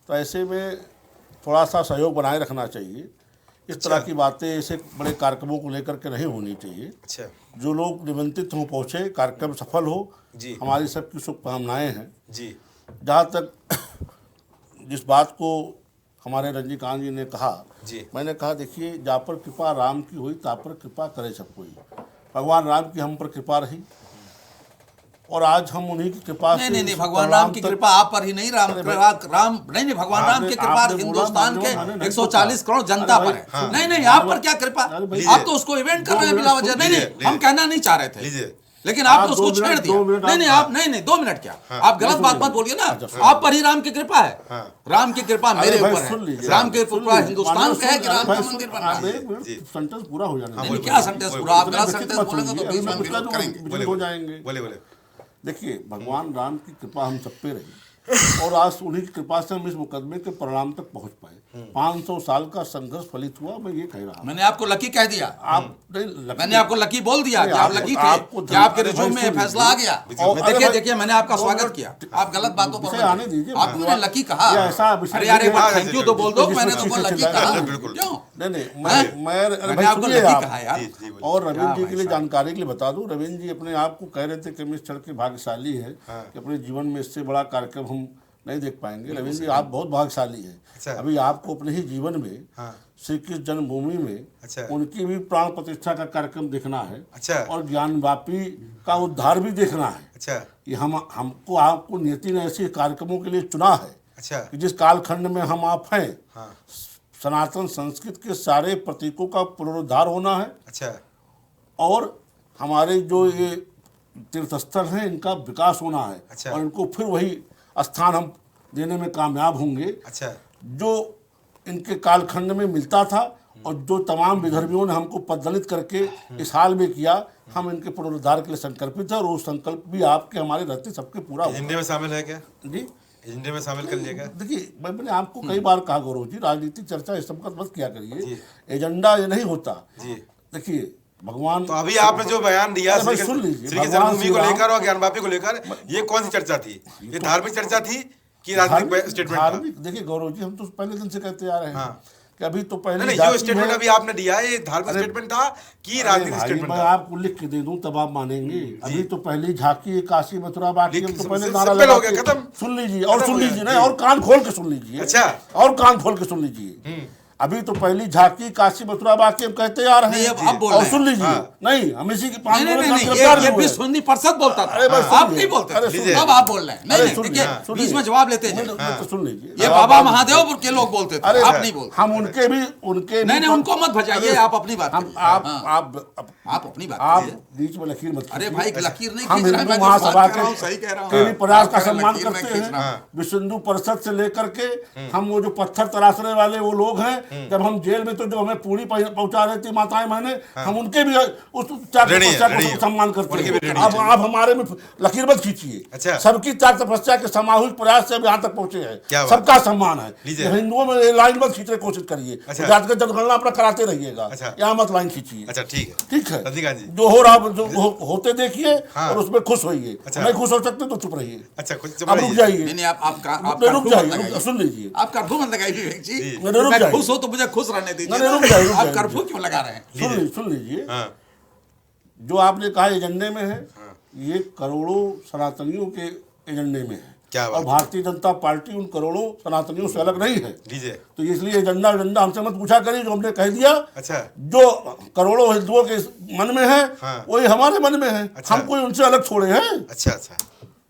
तो ऐसे में थोड़ा सा सहयोग बनाए रखना चाहिए। इस तरह की बातें ऐसे बड़े कार्यक्रमों को लेकर के नहीं होनी चाहिए। अच्छा, जो लोग निमंत्रित हों पहुँचे, कार्यक्रम सफल हो, जी, हमारी सबकी शुभकामनाएं हैं। जी, जहाँ तक जिस बात को हमारे रजनीकांत जी ने कहा, जी, मैंने कहा देखिए, जा पर कृपा राम की हुई ता पर कृपा करे सब कोई। भगवान राम की हम पर कृपा रही और आज हम उन्हीं की कृपा से नहीं, भगवान राम की कृपा आप पर ही नहीं, नहीं, भगवान राम की कृपा हिंदुस्तान के 140 करोड़ जनता पर है। नहीं, आप पर क्या कृपा, आप तो उसको इवेंट कर रहे हैं बिला वजह। नहीं, हम कहना नहीं चाह रहे थे, लेकिन आप तो उसको छेड़ दिया। नहीं, आप नहीं, 2 मिनट क्या, आप गलत बात मत बोलिए ना। आप पर ही राम की कृपा है, राम की कृपा मेरे ऊपर है, राम की कृपा हिंदुस्तान पे है कि राम का मंदिर बन रहा है। सेंटेंस पूरा हो जाना। नहीं, क्या सेंटेंस पूरा, आप गलत सेंटेंस बोलेंगे तो बीच में हम विरोध करेंगे। हो जाएंगे। बोले देखिए, भगवान राम की कृपा हम सब पे रही और आज उन्हीं की कृपा से हम इस मुकदमे के परिणाम तक पहुंच पाए। 500 साल का संघर्ष फलित हुआ, मैं ये कह रहा हूं। मैंने आपको लकी कह दिया, मैंने आपको लकी बोल दिया कि आप लकी थे, कि आपके रिज्यूम में फैसला आ गया। देखिए, मैंने आपका स्वागत किया, आप गलत बातों पर आने दीजिए। आपने लकी कहा, अरे यार एक बार थैंक यू तो बोल दो, मैंने तो लकी कहा। क्यों? नहीं, मैं आपको लकी कहा यार। और रविंद्र जी के लिए जानकारी के लिए बता दूं, रविंद्र जी अपने आप को कह रहे थे कि मिस के भाग्यशाली है कि अपने जीवन में इससे बड़ा कार्यक्रम हम नहीं देख पाएंगे। रविंद्र जी, आप बहुत भाग्यशाली हैं। अच्छा। अभी आपको अपने ही जीवन में श्री कृष्ण जन्मभूमि में अच्छा। उनकी भी प्राण प्रतिष्ठा का कार्यक्रम देखना है। अच्छा। और ज्ञानवापी का उद्धार भी देखना है। अच्छा। ये हमको आपको नियति ने ऐसे कार्यक्रमों के लिए चुना है। अच्छा। कि जिस कालखंड में हम आप हैं, सनातन संस्कृत के सारे प्रतीकों का पुनरुद्धार होना है। अच्छा। और हमारे जो ये तीर्थस्थल हैं इनका विकास होना है। अच्छा। और इनको फिर वही स्थान हम देने में कामयाब होंगे। अच्छा। जो इनके कालखंड में मिलता था और जो तमाम विधर्मियों ने हमको पददलित करके इस हाल में किया, हम इनके पुनरुद्धार के लिए संकल्पित है। और वो संकल्प भी आपके हमारे रहते सबके पूरा होगा। एजेंडे में शामिल है क्या जी? एजेंडे में शामिल कर लिएगा। देखिए, मैंने आपको कई बार कहा गौरव जी, राजनीतिक चर्चा इस सब मत किया करिए। एजेंडा ये नहीं होता जी। देखिए, भगवान तो अभी आपने जो बयान दिया सुन लीजिए, श्री जन्मभूमि को लेकर और ज्ञानवापी को लेकर, ये कौन सी चर्चा थी? ये धार्मिक चर्चा थी कि राजनीतिक स्टेटमेंट था? धार्मिक, देखिए गौरव जी, हम तो पहले दिन से कहते आ रहे हैं कि अभी तो पहले नहीं, जो स्टेटमेंट अभी आपने दिया है ये धार्मिक स्टेटमेंट था कि राजनीतिक भाई, स्टेटमेंट मैं था? आपको लिख के दे दूं तब आप मानेंगे। अभी तो पहली झांकी काशी मथुरा बाकी, लिख- तो पहले सिंपल नारा हो लगा गया, के खत्म। सुन लीजिए और खत्म सुन हो गया, लीजिए नहीं, जी। और कान खोल के सुन लीजिए। अच्छा। और कान खोल के सुन लीजिए। अभी तो पहली झांकी काशी मथुरा बाकी हम कहते आ रहे नहीं, हैं। अब बोल और रहे सुन हैं। लीजिए, नहीं हम इसी की पांच नहीं, लोगों नहीं, का नहीं, गिरफ्तार ये हुए विश्व हैं। सुन्नी परिषद बोलता था। अरे बस आप सुनिए, नहीं बोलते अरे थे। सुनिए। अब आप बोल रहे हैं। अरे नहीं, सुनिए, देखिए, सुनिए। बीच में जवाब लेते जाइए। तो सुन लीजिए, ये बाबा महादेव के लोग बोलते थे, आप नहीं बोलते। हम उनके भी नहीं नहीं, उनको मत भजाइए, आप अपनी बात हम करिए। आप हाँ, आप आप अपनी बात आप करिए। बीच में लकीर मत अरे खींचिए। भाई लकीर नहीं हम खींच रहे हैं, हिंदू मैं जो महासभा बात कर रहा हूँ सही कह रहा हूँ। के भी प्रयास का आप सम्मान लकीर में करते खींच रहा हैं। हूँ। विश्व हिंदू परिषद से लेकर के हम वो जो पत्थर तराशने वाले वो लोग हैं, जब हम जेल में तो जो हमें पूरी पहुंचा रही थी माताएं बहनें, हम उनके भी उस त्याग ऋणी है, तपस्या ऋणी को है। सम्मान करते उनके भी हैं। ऋणी अब हैं। आप हमारे में लकीर मत खींचिए। अच्छा। सबकी त्याग तपस्या के सामूहिक प्रयास से अब यहाँ तक पहुंचे क्या हैं। बात सबका सम्मान है। लीजिए। हिंदुओं में ये लाइन मत खींचने की कोशिश करिए। अच्छा। जातिगत जनगणना अपना कराते रहिएगा, अच्छा। यहाँ मत लाइन खींचिए। अच्छा ठीक है, ठीक है, रजनीकांत जी। जो हो रहा जो होते देखिए हाँ। और उसमें खुश होइए। अच्छा। नहीं खुश हो सकते तो चुप रहिए। अच्छा कुछ अब रुक जाइए। नहीं नहीं, आप रुक जाइए, सुन लीजिए। आप कर्फ्यू मत लगाइए विवेक जी। नहीं, रुक मैं जाइए। खुश हो तो मुझे खुश रहने दीजिए। नहीं, रुक जाइए, रुक आप जाइए। कर्फ्यू क्यों लगा रहे हैं? सुन लीजिए। हाँ जो आपने कहा एजेंडे में है, ये करोड़ों सनातनियों के एजेंडे में है। क्या बात और भारतीय जनता पार्टी उन करोड़ों सनातनियों से अलग नहीं है। लीजिए। तो इसलिए एजेंडा हमसे मत पूछा करिए। जो हमने कह दिया, अच्छा जो करोड़ों हिंदुओं के मन में है हाँ। वही हमारे मन में है। अच्छा। हम कोई उनसे अलग छोड़े हैं? अच्छा अच्छा,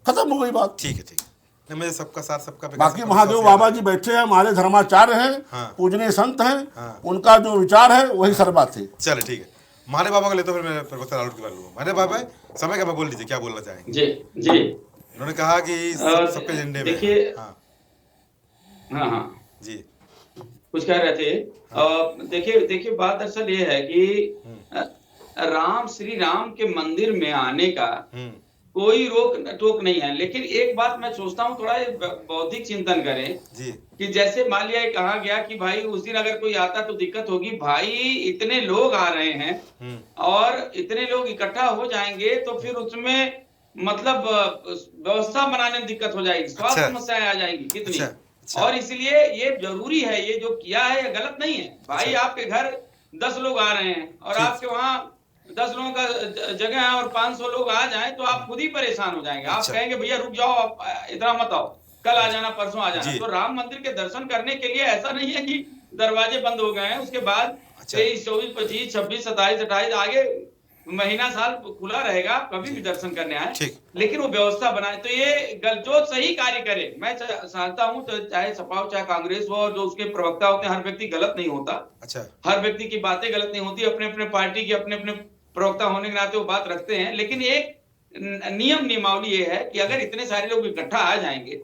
खत्म हो गई बात। ठीक है ठीक है। नहीं, मुझे सबका साथ सबका विकास, बाकी सबका महादेव विश्वास बाबा याद जी बैठे हैं, हमारे धर्माचार्य हैं, हाँ। पूजनीय संत हैं। हाँ। उनका जो विचार है वही सर्वबात है। है। चलो ठीक है, महादेव बाबा को लेते फिर मैं प्रवक्ता राउत की बात लूँगा। महादेव बाबा समय का मैं बोल दीजिए, क्या बोलना चाहेंगे? जी जी। उन्होंने कहा कि सबके एजेंडे में देखिए, है। हाँ हाँ हाँ, जी कुछ कह रहे थे। देखिए बात दरअसल ये है कि श्री राम के मंदिर में आने का कोई रोक टोक नहीं है। लेकिन एक बात मैं सोचता हूँ, थोड़ा बौद्धिक चिंतन करें जी कि जैसे मान लिया कहा गया कि भाई उस दिन अगर कोई आता तो दिक्कत होगी। भाई इतने लोग आ रहे हैं और इतने लोग इकट्ठा हो जाएंगे तो फिर उसमें मतलब व्यवस्था बनाने में दिक्कत हो जाएगी, स्वास्थ्य अच्छा। समस्याएं आ जाएंगी कितनी। अच्छा, अच्छा। और इसलिए ये जरूरी है, ये जो किया है ये गलत नहीं है। भाई आपके घर 10 लोग आ रहे हैं और ठीक। आपके वहाँ 10 लोगों का जगह है और 500 लोग आ जाएं तो आप खुद ही परेशान हो जाएंगे। आप अच्छा। कहेंगे भैया रुक जाओ, आप इतना मत आओ, कल आ जाना, परसों आ जाना। जी। तो राम मंदिर के दर्शन करने के लिए ऐसा नहीं है कि दरवाजे बंद हो गए हैं। उसके बाद अच्छा। 23, 24, 25, 26, 27, 28 आगे महीना साल खुला रहेगा, कभी भी दर्शन करने आए। ठीक। लेकिन वो व्यवस्था बनाए तो ये जो सही कार्य करे, मैं चाहता हूँ तो चाहे सपा हो चाहे कांग्रेस हो, और जो उसके प्रवक्ता होते हैं, हर व्यक्ति गलत नहीं होता। अच्छा हर व्यक्ति की बातें गलत नहीं होती, अपने अपने पार्टी की अपने अपने प्रवक्ता होने के नाते वो बात रखते हैं। लेकिन एक नियमावली ये है कि अगर इतने सारे लोग इकट्ठा आ जाएंगे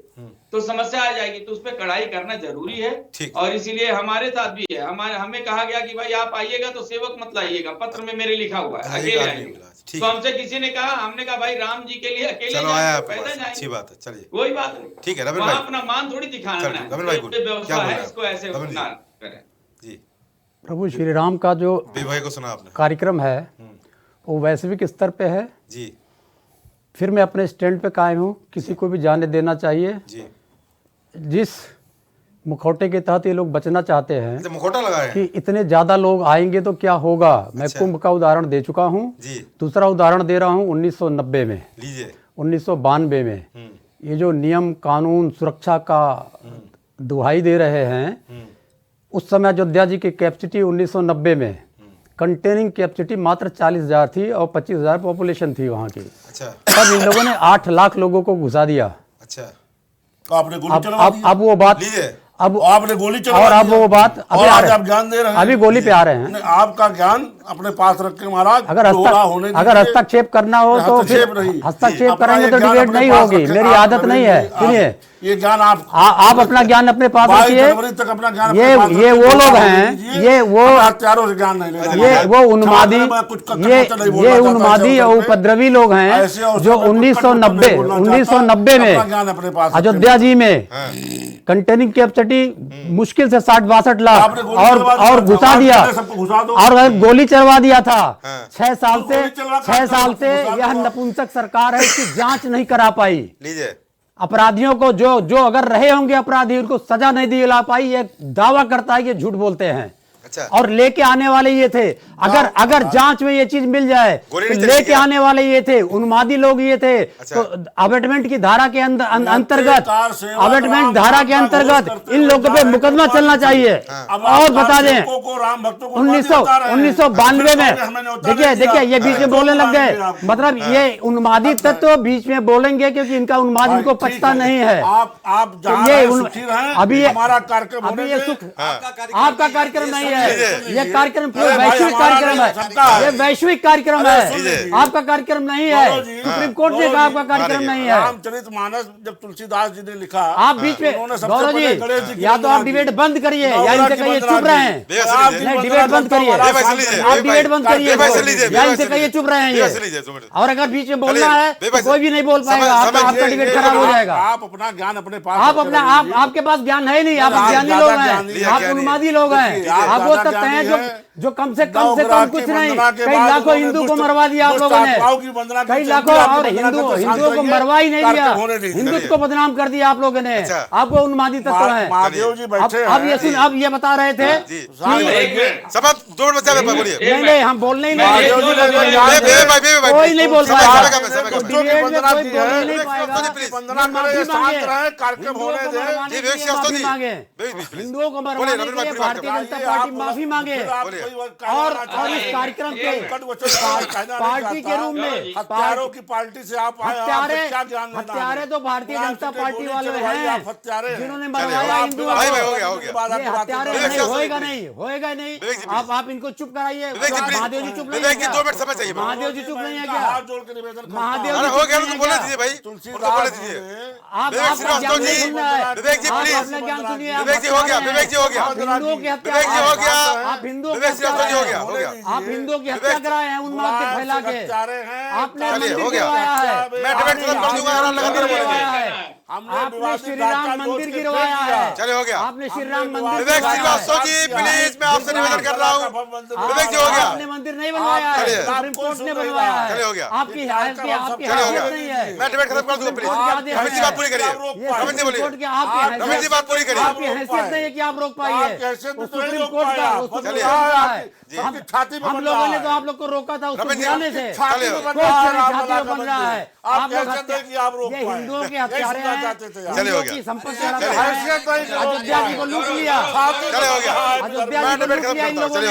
तो समस्या आ जाएगी, तो उस पर कड़ाई करना जरूरी है। ठीक। और इसीलिए हमारे साथ भी है, हमें कहा गया कि भाई आप आइएगा तो सेवक मत लाइएगा, पत्र में मेरे लिखा हुआ है, अकेले आइएगा। ठीक तो हमसे किसी ने कहा, हमने कहा भाई राम जी के लिए अकेले चलो आया जाएंगे, आपके पैदल पास, जाएंगे, अच्छी बात है। चलिए कोई बात नहीं। ठीक है रविंद्र वहाँ भाई। अपना मान थोड़ी दिखाना चलिए, है, रविंद्र भाई ये बोलिए, क्या व्यवस्था बोल रहे है, हैं इसको आप? ऐसे रविंद्र जी। ना करें। जी प्रभु श्री राम का जो भाई को सुना आपने? कार्यक्रम है वो वैश्विक स्तर पे है। जी फिर मैं अपने स्टैंड पे कायम हूँ, किसी को भी जाने देना चाहिए। जी। जिस मुखौटे के तहत ये लोग बचना चाहते हैं अच्छा मुखौटा लगाए कि हैं? इतने ज़्यादा लोग आएंगे तो क्या होगा। मैं अच्छा। कुंभ का उदाहरण दे चुका हूँ, जी दूसरा उदाहरण दे रहा हूँ 1990 में, लीजिए। 1992 में। ये जो नियम कानून सुरक्षा का दुहाई दे रहे हैं, उस समय अयोध्या जी की कैपेसिटी 1990 में कंटेनिंग कैपेसिटी मात्र 40,000 थी और 25,000 पॉपुलेशन थी वहाँ की। अच्छा तब इन लोगों ने 8 लाख लोगों को घुसा दिया। अच्छा तो आपने गोली चलवा दी। अब वो बात, लीजिए। अब आपने गोली चलवा और अब दी। वो बात अभी और आ आज रहे आप हैं, ज्ञान दे रहे हैं। अभी गोली पे आ रहे हैं। नहीं, आपका ज्ञान अपने पास रख के महाराज अगर दोहरा होने अगर दीजिए। हस्तक्षेप करना हो तो फिर हस्तक्षेप नहीं। हस्तक्षेप अपना करेंगे ये तो ज्ञान डिबेट अपने नहीं पास होगी। रखें। मेरी आप आदत नहीं है। आप- सुनिए, ये ज्ञान आप अपना ज्ञान अपने पास 22 रखिए। जनवरी तक अपना ज्ञान ये अपने पास ये रखिए। वो लोग दोहरा हैं, होने दीजिए। ये वो अपने हत्यारों से ज्ञान नहीं लेना। ये वो उन्मादी, ये ये उन्मादी और उपद्रवी लोग हैं जो 1990 में अयोध्या जी में कंटेनिंग कैपेसिटी मुश्किल से 60-62 लाख और घुसा दिया, और गोली चलवा दिया था। 6 साल से यह नपुंसक सरकार है, इसकी जांच नहीं करा पाई। लीजिए। अपराधियों को जो अगर रहे होंगे अपराधी उनको सजा नहीं दिला पाई, ये दावा करता है कि झूठ बोलते हैं। अच्छा। और लेके आने वाले ये थे, अगर जांच में ये चीज मिल जाए तो लेके आने वाले ये थे, उन्मादी लोग ये थे। तो अबेटमेंट की धारा के अंतर्गत अबेटमेंट धारा के अंतर्गत इन लोगों पे मुकदमा चलना चाहिए। और बता दें 1992 में देखिए ये बीच में बोलने लग गए, मतलब ये उन्मादी तत्व बीच में बोलेंगे क्योंकि इनका उन्माद इनको पछता नहीं है। आप अभी हमारा कार्यक्रम अभी ये सुख आपका कार्यक्रम नहीं है, ये कार्यक्रम वैश्विक कार्यक्रम है, ये वैश्विक कार्यक्रम है, आपका कार्यक्रम नहीं है। सुप्रीम कोर्ट ने कहा आपका कार्यक्रम नहीं है। रामचरितमानस जब तुलसीदास जी ने लिखा, आप बीच में गौरव जी या तो आप डिबेट बंद करिए या इनसे कहिए चुप रहे हैं, नहीं डिबेट बंद करिए, आप डिबेट बंद करिए या इनसे कहिए चुप रहे हैं ये। और अगर बीच में बोलना है तो कोई भी नहीं बोल पाएगा, आपका डिबेट खराब हो जाएगा। आप अपना ज्ञान अपने पास, आपके पास ज्ञान है नहीं, आप ज्ञानी लोग हैं, आप उन्मादी लोग हैं। आप वो तत्व हैं जो कम से कम कुछ नहीं, कई लाखों हिंदू को मरवा दिया आप लोगों ने, कई लाखों, और हिंदुओं को मरवा ही नहीं दिया, हिंदुत्व को बदनाम कर दिया आप लोगों ने। आपको उन्मादी तत्व है। अब ये बता रहे थे नहीं हम बोलने ही नहीं, कोई नहीं बोल पाएगा, हिंदुओं को मरवाने के लिए भारतीय जनता पार्टी माफी मांगे और इस कार्यक्रम के पार्टी के रूप में हत्यारों की पार्टी से आप हत्यारे तो भारतीय जनता पार्टी वाले हैं जिन्होंने मरवाया हिंदुओं को। हत्यारे नहीं, होएगा नहीं। आप इनको चुप कराइए। महादेव जी चुप नहीं है क्या? 2 मिनट समय चाहिए। महादेव जी चुप नहीं है क्या? हाथ जोड़ के निवेदन, महादेव अरे हो गया तो बोलने दीजिए भाई, तुलसीदास दीजिए। आप श्रीवास्तव ज्ञान जी, सुन रहे हैं, विवेक जी आप प्लीज, अपना ज्ञान सुनिए। विवेक जी हो गया, विवेक जी हो गया, हिंदुओं की हत्या, विवेक जी हो गया, आप हिंदुओं की विवेक हत्या श्रीवास्तव जी हो गया, कराए हो गया। हैं, आप हिंदुओं की हत्या कराए हैं उन्माद के फैला के, आपने चलिए, मंदिर हो गया। गिरवाया है, मैं डिबेट खत्म कर दूंगा, आराम लगातार बोलेंगे। आपने श्री राम मंदिर गिरवाया है, चलिए हो गया। आपने श्री राम मंदिर विवेक गिरवाया श्रीवास्तव है। जी प्लीज, मैं आपसे निवेदन कर रहा हूँ, विवेक जी हो गया। आपने मंदिर नहीं बनवाया है, चलिए। सुप्रीम कोर्ट ने बनवाया है। चलिए, हो गया। आपकी हैसियत नहीं है। मैं डिबेट खत्म कर दूंगा प्लीज। रमेश जी बात पूरी करिए, रमेश जी बोलिए, रमेश जी बात पूरी करिए। आपकी हैसियत नहीं है कि आप रोक पाइए। सुप्रीम कोर्ट का छाती हम लोगों ने तो आप लोग को रोका था उसको गिराने से, चलिए। छाती बन रहा है। आप लोग ये हिंदुओं के हत्यारे हैं, चलिए, हो गया। की संपत्ति अयोध्या जी को लूट लिया, चलिए हो गया। अयोध्या मैं जी को डिबेट लूट खत्म लिया इन करता हूँ, लोगों चलिए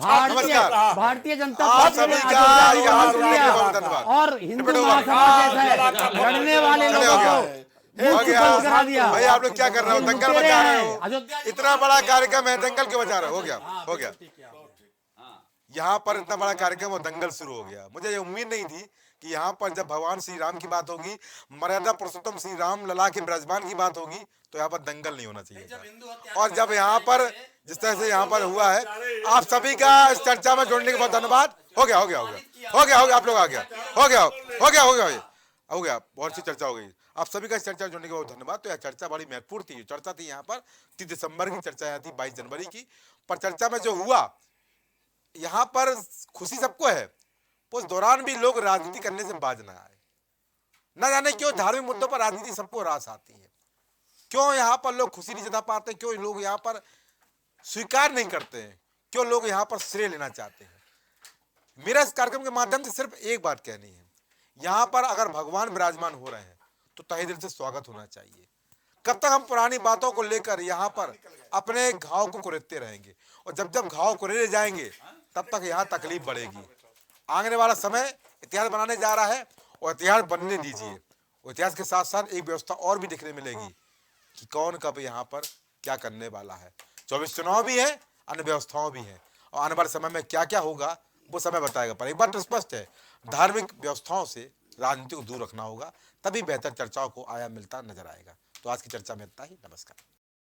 ने। हो गया। भारतीय जनता आप पार्टी ने सभी का अयोध्या जी ये को हाथ लूट लिया बहुत धन्यवाद। और हिंदू डिबेट होगा। महासभा जैसे लड़ने वाले चलिए, लोगों हो गया। को हो मुक्त गया करा दिया। भाई, आप लोग क्या कर रहे हो? दंगल बजा रहे हो, इतना बड़ा कार्यक्रम है, दंगल क्यों बजा रहे हो? हो गया, हो गया। यहाँ पर इतना बड़ा कार्यक्रम और दंगल शुरू हो गया। मुझे ये उम्मीद नहीं थी कि यहाँ पर जब भगवान श्री राम की बात होगी, मर्यादा पुरुषोत्तम श्री राम लला के विराजमान की बात होगी, तो यहाँ पर दंगल नहीं होना चाहिए था। और जब यहाँ पर जिस तरह से यहाँ पर हुआ है, आप सभी का इस चर्चा में जुड़ने के बहुत धन्यवाद। हो गया, हो गया, हो गया, हो गया, हो गया, आप लोग आ गया, हो गया, हो गया, हो गया, हो गया। बहुत सी चर्चा हो गई। आप सभी का इस चर्चा में जुड़ने के बहुत धन्यवाद। तो यह चर्चा बड़ी महत्वपूर्ण थी। चर्चा थी यहाँ पर 30 दिसंबर की चर्चा यहाँ थी, 22 जनवरी की। पर चर्चा में जो हुआ, यहाँ पर खुशी सबको है, उस दौरान भी लोग राजनीति करने से बाज ना आए। न जाने क्यों धार्मिक मुद्दों पर राजनीति सबको रास आती है। क्यों यहाँ पर लोग खुशी नहीं जता पाते, क्यों लोग यहाँ पर स्वीकार नहीं करते हैं, क्यों लोग यहाँ पर श्रेय लेना चाहते हैं। मेरा इस कार्यक्रम के माध्यम से सिर्फ एक बात कहनी है, यहाँ पर अगर भगवान विराजमान हो रहे हैं तो तहे दिल से स्वागत होना चाहिए। कब तक हम पुरानी बातों को लेकर यहाँ पर अपने घाव को कुरेदते रहेंगे, और जब जब घाव कुरेदे जाएंगे तब तक यहाँ तकलीफ बढ़ेगी। आने वाला समय इतिहास बनाने जा रहा है, और इतिहास बनने दीजिए। इतिहास के साथ साथ एक व्यवस्था और भी दिखने मिलेगी कि कौन कब यहाँ पर क्या करने वाला है। 24 चुनाव भी है, अन्य व्यवस्थाओं भी हैं, और आने वाले समय में क्या क्या होगा वो समय बताएगा। पर एक बात तो स्पष्ट है, धार्मिक व्यवस्थाओं से राजनीति को दूर रखना होगा, तभी बेहतर चर्चाओं को आयाम मिलता नजर आएगा। तो आज की चर्चा में इतना ही। नमस्कार।